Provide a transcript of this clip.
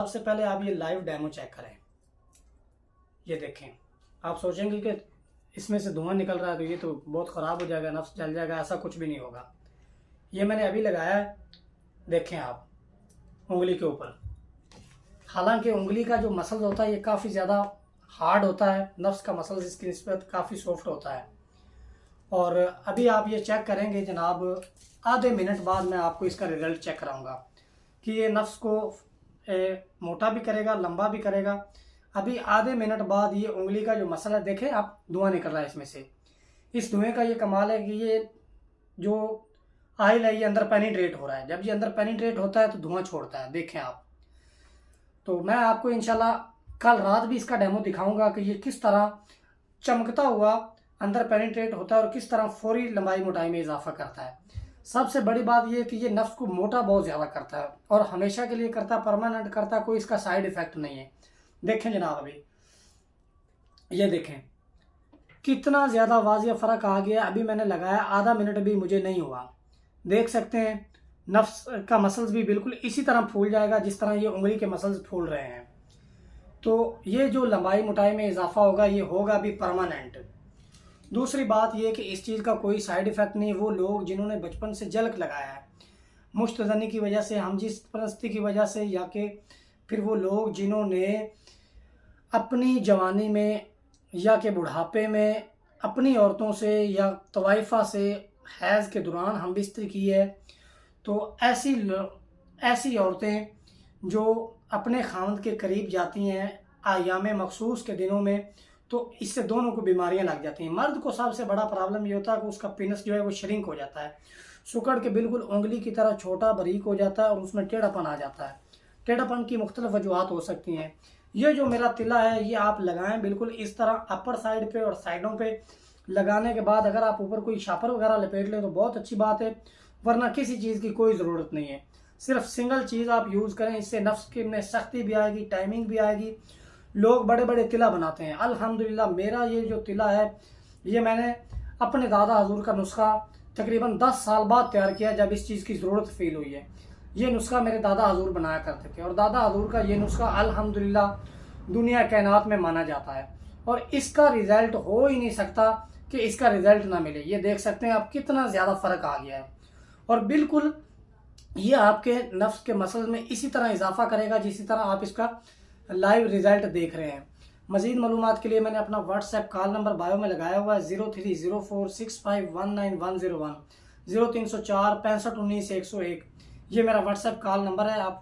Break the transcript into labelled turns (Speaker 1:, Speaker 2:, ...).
Speaker 1: सबसे पहले आप ये लाइव डेमो चेक करें। ये देखें, आप सोचेंगे कि इसमें से धुआं निकल रहा है तो ये तो बहुत ख़राब हो जाएगा, नफ्स जल जाएगा। ऐसा कुछ भी नहीं होगा। ये मैंने अभी लगाया है, देखें आप उंगली के ऊपर। हालांकि उंगली का जो मसल्स होता है ये काफ़ी ज़्यादा हार्ड होता है, नफ्स का मसल्स इसकी निस्बत काफ़ी सॉफ्ट होता है। और अभी आप ये चेक करेंगे जनाब, आधे मिनट बाद मैं आपको इसका रिज़ल्ट चेक कराऊंगा कि ये नफ्स को मोटा भी करेगा, लंबा भी करेगा। अभी आधे मिनट बाद ये उंगली का जो मसल है, देखें आप, धुआं निकल रहा है इसमें से। इस धुएं का ये कमाल है कि ये जो ऑयल है ये अंदर पेनिट्रेट हो रहा है। जब ये अंदर पेनिट्रेट होता है तो धुआं छोड़ता है, देखें आप। तो मैं आपको इंशाल्लाह कल रात भी इसका डेमो दिखाऊंगा कि ये किस तरह चमकता हुआ अंदर पेनिट्रेट होता है और किस तरह फौरी लंबाई मोटाई में इजाफा करता है। सबसे बड़ी बात यह कि ये नफ्स को मोटा बहुत ज़्यादा करता है और हमेशा के लिए करता, परमानेंट करता, कोई इसका साइड इफ़ेक्ट नहीं है। देखें जनाब, अभी ये देखें कितना ज़्यादा वाज़िह फ़र्क आ गया। अभी मैंने लगाया, आधा मिनट भी मुझे नहीं हुआ। देख सकते हैं नफ्स का मसल्स भी बिल्कुल इसी तरह फूल जाएगा जिस तरह ये उंगली के मसल्स फूल रहे हैं। तो ये जो लंबाई मोटाई में इजाफा होगा ये होगा भी परमानेंट। दूसरी बात यह कि इस चीज़ का कोई साइड इफ़ेक्ट नहीं। वो लोग जिन्होंने बचपन से जलक लगाया है, मुश्तज़नी की वजह से, हमजिस परस्ती की वजह से, या कि फिर वो लोग जिन्होंने अपनी जवानी में या कि बुढ़ापे में अपनी औरतों से या तवाइफ़ा से हैज़ के दौरान हमबिस्तरी की है, तो ऐसी औरतें जो अपने खामद के करीब जाती हैं आयाम मखसूस के दिनों में, तो इससे दोनों को बीमारियां लग जाती हैं। मर्द को सबसे बड़ा प्रॉब्लम ये होता है कि उसका पेनिस जो है वो श्रिंक हो जाता है, सुकड़ के बिल्कुल उंगली की तरह छोटा बारीक हो जाता है और उसमें टेढ़ापन आ जाता है। टेढ़ापन की मुख्तलिफ वजूहात हो सकती हैं। ये जो मेरा तिला है ये आप लगाएं बिल्कुल इस तरह अपर साइड पे और साइडों पे। लगाने के बाद अगर आप ऊपर कोई शापर वगैरह लपेट लें तो बहुत अच्छी बात है, वरना किसी चीज़ की कोई ज़रूरत नहीं है। सिर्फ सिंगल चीज़ आप यूज़ करें, इससे नफ्स के में सख्ती भी आएगी, टाइमिंग भी आएगी। लोग बड़े बड़े तिला बनाते हैं, अल्हम्दुलिल्लाह मेरा ये जो तिला है ये मैंने अपने दादा हजूर का नुस्खा तकरीबन 10 साल बाद तैयार किया, जब इस चीज़ की ज़रूरत फील हुई है। ये नुस्खा मेरे दादा हजूर बनाया करते थे और दादा हजूर का ये नुस्खा अल्हम्दुलिल्लाह दुनिया कायनात में माना जाता है और इसका रिज़ल्ट हो ही नहीं सकता कि इसका रिज़ल्ट ना मिले। ये देख सकते हैं आप कितना ज़्यादा फ़र्क आ गया है और बिल्कुल ये आपके नफ्स के मसल्स में इसी तरह इजाफा करेगा जिसी तरह आप इसका लाइव रिजल्ट देख रहे हैं। मज़ीद मालूमात के लिए मैंने अपना व्हाट्सएप कॉल नंबर बायो में लगाया हुआ है 030465199101 0304 6519 101। ये मेरा व्हाट्सएप कॉल नंबर है। आप